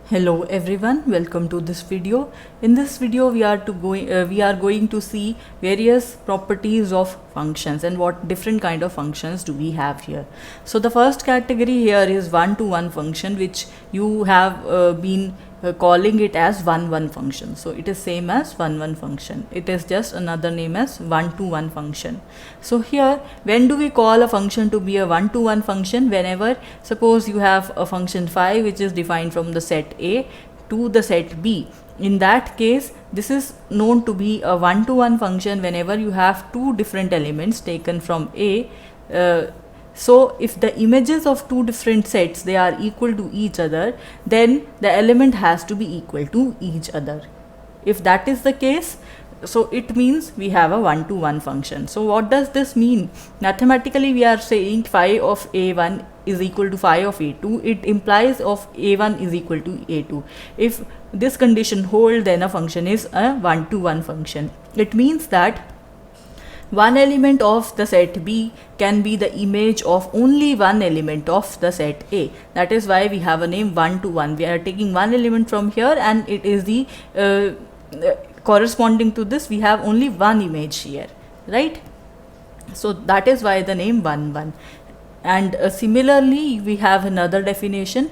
Hello everyone, welcome to this video. In this video we are going to see various properties of functions and what different kind of functions do we have here. So the first category here is one-to-one function, which you have been calling it as one-one function. So it is same as one-one function. It is just another name as one-to-one function. So here, when do we call a function to be a one-to-one function? Whenever, suppose you have a function phi which is defined from the set A to the set B. In that case, this is known to be a one-to-one function whenever you have two different elements taken from A. So if the images of two different sets, they are equal to each other, then the element has to be equal to each other. If that is the case, so it means we have a one-to-one function. So what does this mean? Mathematically, we are saying phi of A1 is equal to phi of A2. It implies of A1 is equal to A2. If this condition holds, then a function is a one-to-one function. It means that one element of the set B can be the image of only one element of the set A. That is why we have a name one-to-one. We are taking one element from here and it is the corresponding to this, we have only one image here, right? So that is why the name one-one. And similarly, we have another definition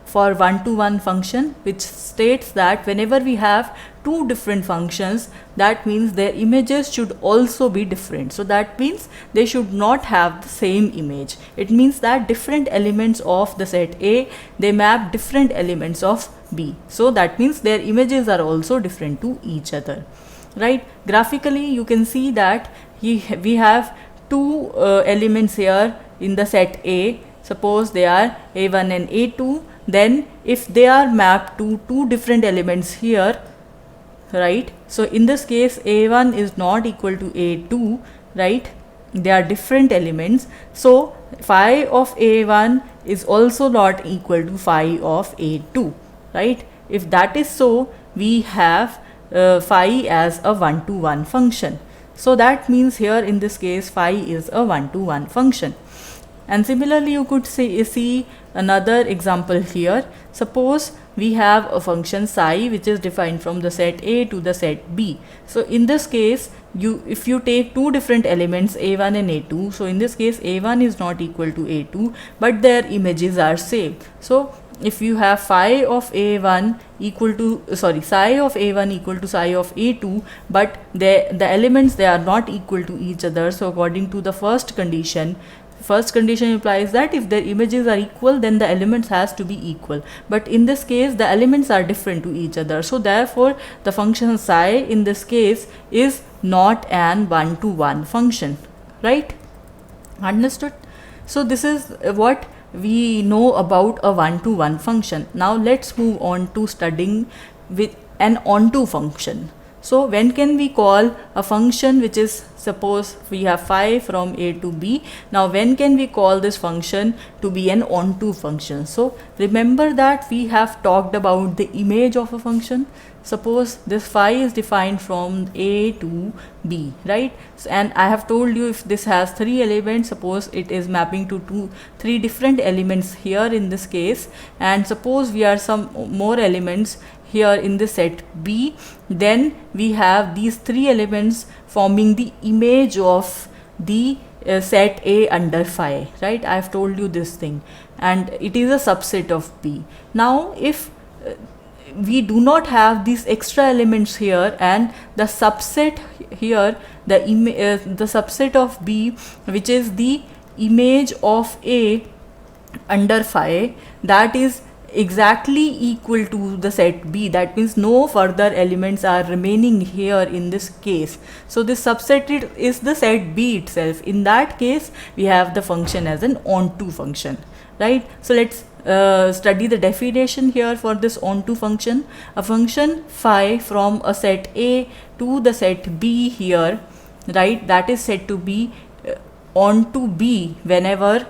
for one-to-one function, which states that whenever we have two different functions, that means their images should also be different. So that means they should not have the same image. It means that different elements of the set A, they map different elements of B. So that means their images are also different to each other, right? Graphically, you can see that we have two elements here in the set A. Suppose they are A1 and A2. Then if they are mapped to two different elements here, right? So in this case, A1 is not equal to A2, right? They are different elements. So phi of A1 is also not equal to phi of A2, right? If that is so, we have phi as a one-to-one function. So that means here in this case, phi is a one-to-one function. And similarly, you could see another example here. Suppose we have a function psi which is defined from the set A to the set B. So in this case, if you take two different elements A1 and A2, so in this case A1 is not equal to A2, but their images are same. So if you have phi of A1 equal to psi of A1 equal to psi of A2, but the elements, they are not equal to each other. So according to the first condition implies that if their images are equal, then the elements has to be equal. But in this case, the elements are different to each other. So therefore, the function psi in this case is not an one-to-one function, right? Understood? So this is what we know about a one-to-one function. Now let's move on to studying with an onto function. So when can we call a function which is, suppose we have phi from A to B. Now when can we call this function to be an onto function? So remember that we have talked about the image of a function. Suppose this phi is defined from A to B, right? So, and I have told you if this has three elements, suppose it is mapping to three different elements here in this case, and suppose we are some more elements here in the set B, then we have these three elements forming the image of the set A under phi, right? I have told you this thing, and it is a subset of B. Now if we do not have these extra elements here, and the subset here, the subset of B, which is the image of A under phi, that is exactly equal to the set B. That means no further elements are remaining here in this case. So this subset is the set B itself. In that case, we have the function as an onto function, right? So let's study the definition here for this onto function. A function phi from a set A to the set B here, right, that is said to be onto B whenever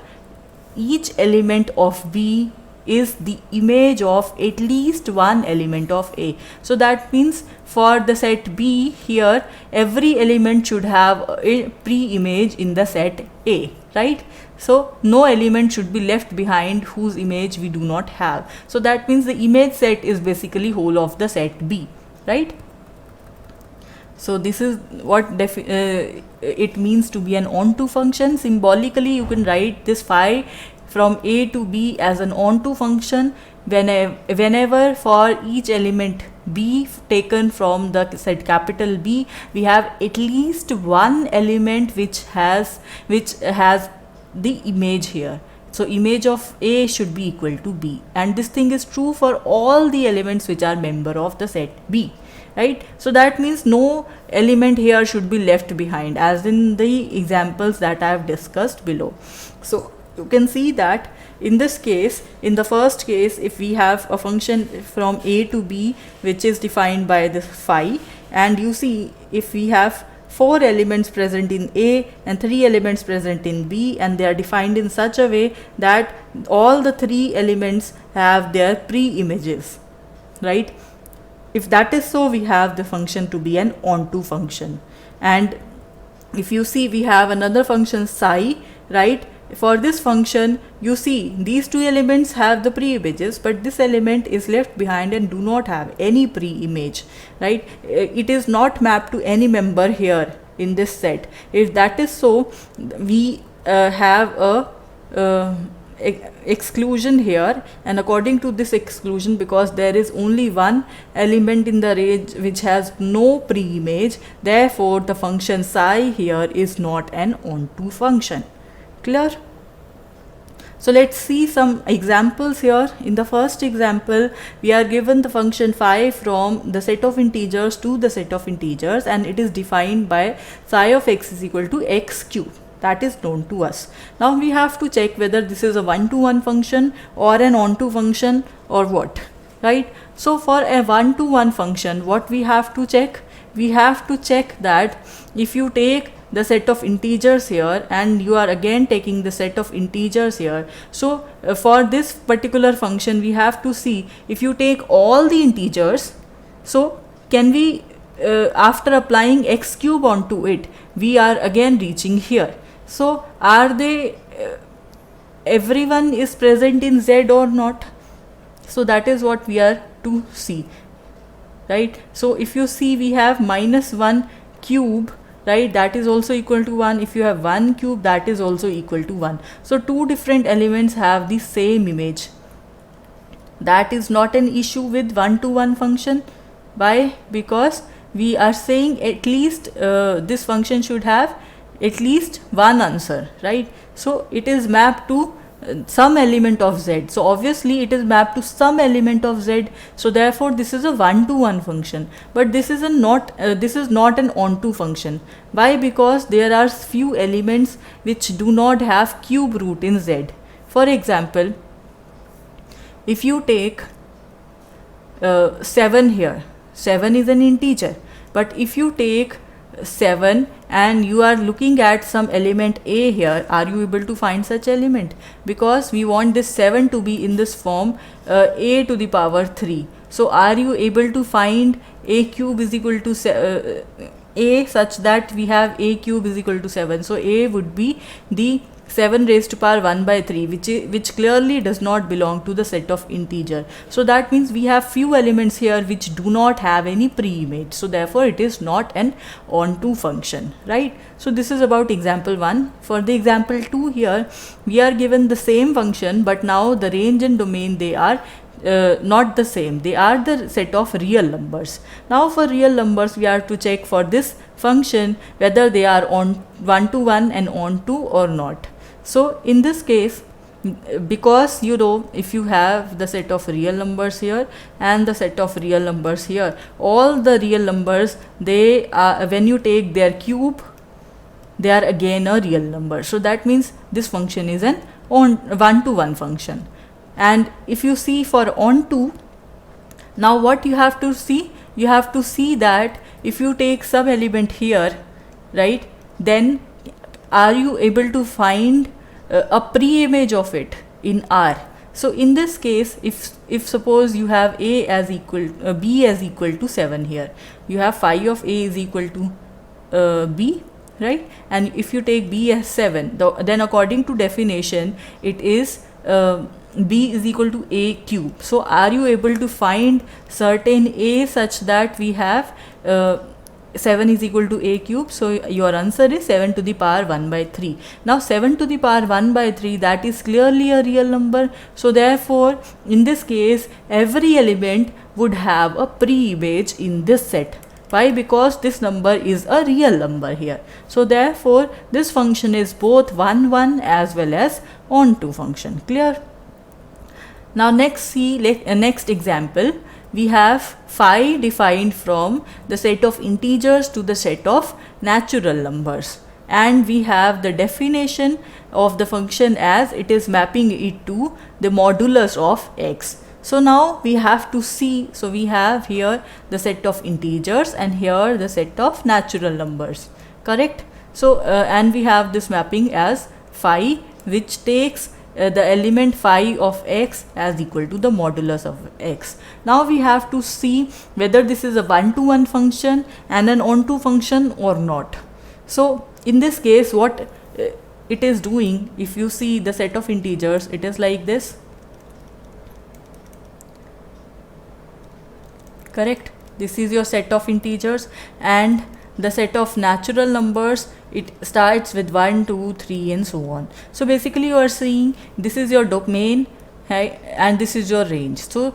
each element of B is the image of at least one element of A. So that means for the set B here, every element should have a pre-image in the set A, right? So no element should be left behind whose image we do not have. So that means the image set is basically whole of the set B, right? So this is what it means to be an onto function. Symbolically, you can write this phi from A to B as an onto function whenever for each element B taken from the set capital B, we have at least one element which has the image here. So image of A should be equal to B, and this thing is true for all the elements which are member of the set B, right? So that means no element here should be left behind, as in the examples that I have discussed below. So you can see that in this case, in the first case, if we have a function from A to B which is defined by this phi, and you see if we have 4 elements present in A and 3 elements present in B, and they are defined in such a way that all the 3 elements have their pre-images, right? If that is so, we have the function to be an onto function. And if you see, we have another function psi, right? For this function, you see these 2 elements have the pre-images, but this element is left behind and do not have any pre-image, right? It is not mapped to any member here in this set. If that is so, we have a exclusion here, and according to this exclusion, because there is only one element in the range which has no pre-image, therefore the function psi here is not an onto function. Clear? So let's see some examples here. In the first example, we are given the function phi from the set of integers to the set of integers, and it is defined by psi of x is equal to x cube. That is known to us. Now we have to check whether this is a one-to-one function or an onto function or what, right? So for a one-to-one function, what we have to check? We have to check that if you take the set of integers here and you are again taking the set of integers here, so for this particular function we have to see if you take all the integers, so can we after applying x cube onto it, we are again reaching here. So are they everyone is present in Z or not? So that is what we are to see, right? So if you see, we have -1 cube, right, that is also equal to 1. If you have 1 cube, that is also equal to 1. So 2 different elements have the same image. That is not an issue with one-to-one function. Why? Because we are saying at least this function should have at least one answer, right? So it is mapped to some element of Z. So obviously it is mapped to some element of Z. So therefore this is a one-to-one function. But this is not an onto function. Why? Because there are few elements which do not have cube root in Z. For example, if you take 7 here, 7 is an integer. But if you take 7 and you are looking at some element A here, are you able to find such element? Because we want this 7 to be in this form A to the power 3. So are you able to find A cube is equal to A such that we have A cube is equal to 7? So A would be the 7 raised to power 1 by 3, which clearly does not belong to the set of integer. So that means we have few elements here which do not have any pre-image. So therefore it is not an onto function, right? So this is about example 1. For the example 2 here, we are given the same function, but now the range and domain, they are not the same. They are the set of real numbers. Now for real numbers, we are to check for this function whether they are on one-to-one and onto or not. So in this case, because you know, if you have the set of real numbers here and the set of real numbers here, all the real numbers, they are, when you take their cube, they are again a real number. So that means this function is an one-to-one function. And if you see for onto, now what you have to see? You have to see that if you take some element here, right, then are you able to find a pre-image of it in R? So in this case, if suppose you have a as equal b as equal to 7 here, you have phi of a is equal to b, right? And if you take b as 7, then according to definition it is b is equal to a cube. So are you able to find certain a such that we have 7 is equal to a cube? So your answer is 7 to the power 1 by 3. Now 7 to the power 1 by 3, that is clearly a real number. So therefore in this case every element would have a pre-image in this set. Why? Because this number is a real number here. So therefore this function is both 1 1 as well as onto function. Clear? Now next see next example. We have phi defined from the set of integers to the set of natural numbers, and we have the definition of the function as it is mapping it to the modulus of x. So now we have to see, so we have here the set of integers and here the set of natural numbers, correct? So and we have this mapping as phi, which takes the element phi of x as equal to the modulus of x. Now we have to see whether this is a one-to-one function and an onto function or not. So in this case what it is doing, if you see the set of integers, it is like this, correct? This is your set of integers, and the set of natural numbers, it starts with 1 2 3 and so on. So basically you are seeing this is your domain, and this is your range. So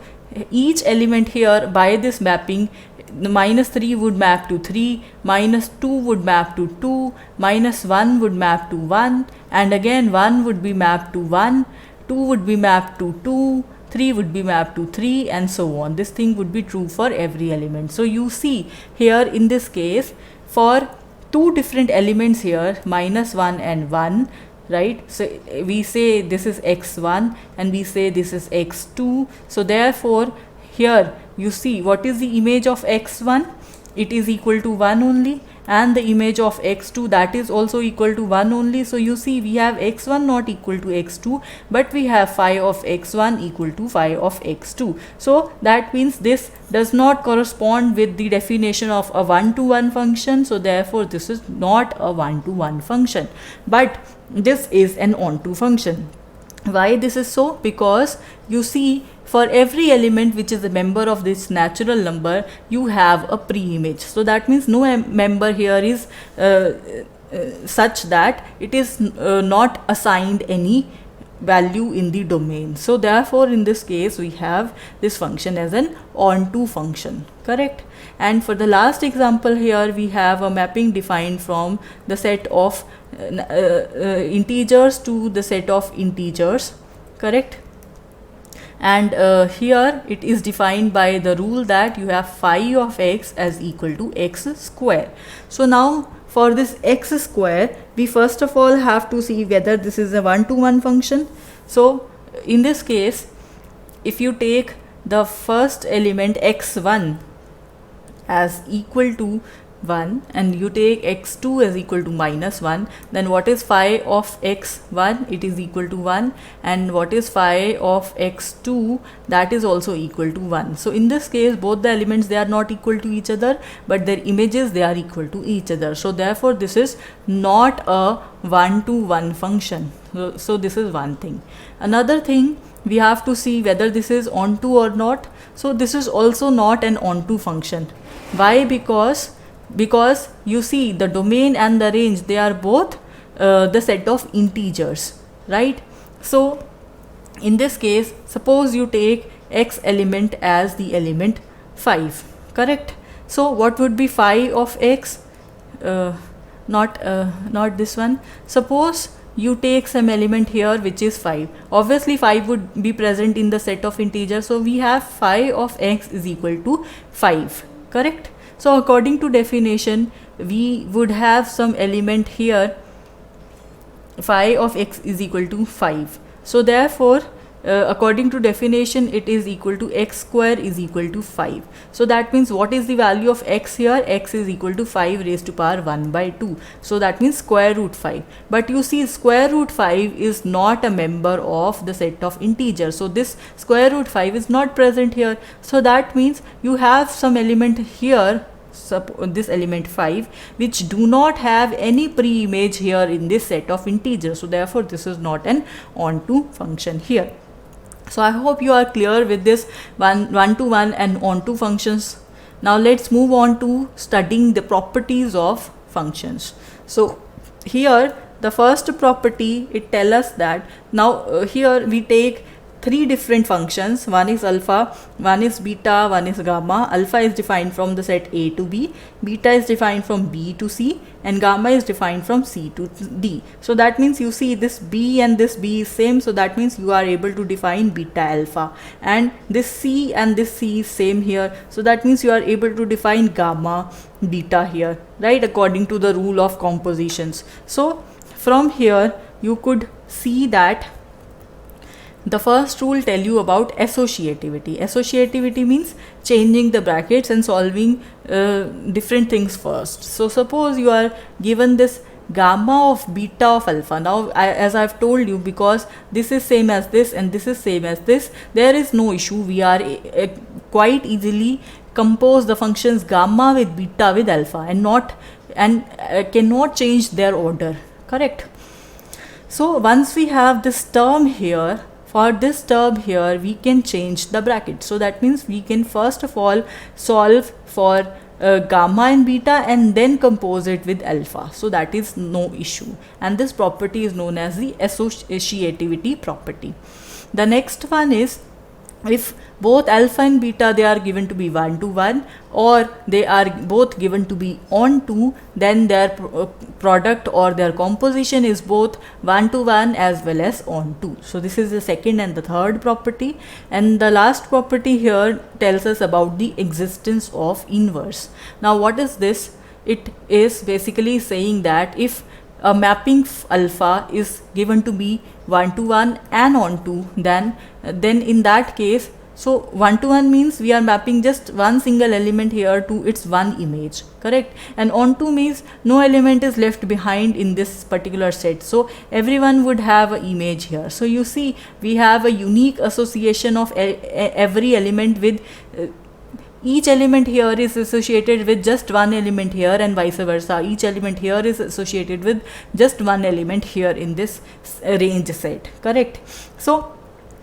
each element here by this mapping, the -3 would map to 3, -2 would map to 2, -1 would map to 1, and again 1 would be mapped to 1, 2 would be mapped to 2, 3 would be mapped to 3, and so on. This thing would be true for every element. So you see here in this case, for two different elements here, -1 and 1, right? So we say this is x1 and we say this is x2. So therefore here you see what is the image of x1? It is equal to 1 only, and the image of x2, that is also equal to 1 only. So you see we have x1 not equal to x2, but we have phi of x1 equal to phi of x2. So that means this does not correspond with the definition of a one-to-one function. So therefore this is not a one-to-one function, but this is an onto function. Why this is so? Because you see for every element which is a member of this natural number, you have a pre-image. So that means no member here is such that it is not assigned any value in the domain. So therefore in this case we have this function as an onto function, correct? And for the last example here, we have a mapping defined from the set of integers to the set of integers, correct? And here it is defined by the rule that you have phi of x as equal to x square. So now for this x square, we first of all have to see whether this is a one-to-one function. So in this case, if you take the first element x1 as equal to 1 and you take x2 as equal to -1, then what is phi of x1? It is equal to 1, and what is phi of x2? That is also equal to 1. So in this case both the elements, they are not equal to each other, but their images, they are equal to each other. So therefore this is not a one-to-one function. So this is one thing. Another thing, we have to see whether this is onto or not. So this is also not an onto function. Why? Because you see the domain and the range, they are both the set of integers, right? So in this case, suppose you take x element as the element 5, correct? So what would be phi of x? Not this one. Suppose you take some element here which is 5. Obviously 5 would be present in the set of integers, so we have phi of x is equal to 5, correct? So according to definition, we would have some element here, phi of x is equal to 5. So therefore according to definition it is equal to x square is equal to 5. So that means what is the value of x here? X is equal to 5 raised to power 1 by 2. So that means square root 5. But you see, square root 5 is not a member of the set of integers. So this square root 5 is not present here. So that means you have some element here, this element 5, which do not have any pre-image here in this set of integers. So therefore this is not an onto function here. So I hope you are clear with this one-to-one and onto functions. Now let's move on to studying the properties of functions. So here the first property, it tells us that now here we take three different functions. One is alpha, one is beta, one is gamma. Alpha is defined from the set A to B, beta is defined from B to C, and gamma is defined from C to D. So that means you see this B and this B is same, so that means you are able to define beta alpha, and this C and this C is same here, so that means you are able to define gamma beta here, right, according to the rule of compositions. So from here you could see that the first rule tell you about associativity. Associativity means changing the brackets and solving different things first. So suppose you are given this gamma of beta of alpha. Now as I have told you, because this is same as this and this is same as this, there is no issue. We are quite easily compose the functions gamma with beta with alpha and cannot change their order, correct? So once we have this term here, for this term here we can change the bracket. So that means we can first of all solve for gamma and beta and then compose it with alpha. So that is no issue, and this property is known as the associativity property. The next one is, if both alpha and beta they are given to be 1-to-1 or they are both given to be onto, then their product or their composition is both 1-to-1 as well as onto. So this is the second and the third property. And the last property here tells us about the existence of inverse. Now what is this? It is basically saying that if a mapping alpha is given to be 1-to-1 and onto, then in that case, so 1-to-1 means we are mapping just one single element here to its one image, correct? And onto means no element is left behind in this particular set, so everyone would have an image here. So you see, we have a unique association of every element with each element here is associated with just one element here, and vice versa. Each element here is associated with just one element here in this range set, correct? So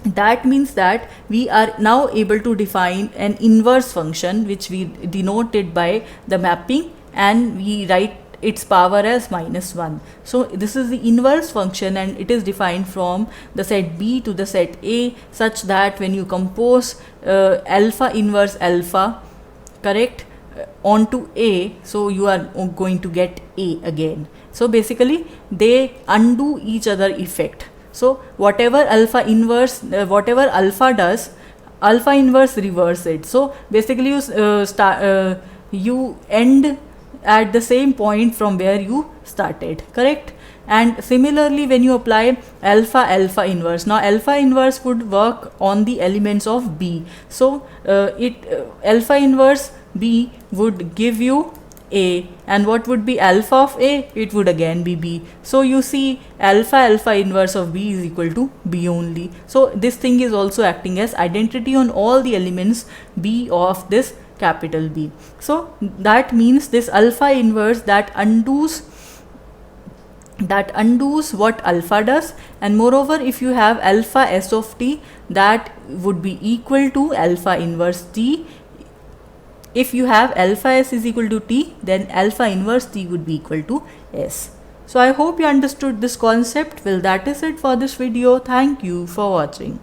that means that we are now able to define an inverse function, which we denoted by the mapping, and we write its power as -1. So this is the inverse function, and it is defined from the set B to the set A, such that when you compose alpha inverse alpha, correct, onto A, so you are going to get A again. So basically they undo each other effect. So whatever alpha inverse, whatever alpha does, alpha inverse reverse it. So basically you end at the same point from where you started, correct? And similarly, when you apply alpha inverse, now alpha inverse would work on the elements of B. So alpha inverse B would give you A, and what would be alpha of A? It would again be B. So you see, alpha inverse of B is equal to B only. So this thing is also acting as identity on all the elements B of this capital B. So that means this alpha inverse that undoes what alpha does, and moreover if you have alpha s of t, that would be equal to alpha inverse t. If you have alpha s is equal to t, then alpha inverse t would be equal to s. So I hope you understood this concept. Well, that is it for this video. Thank you for watching.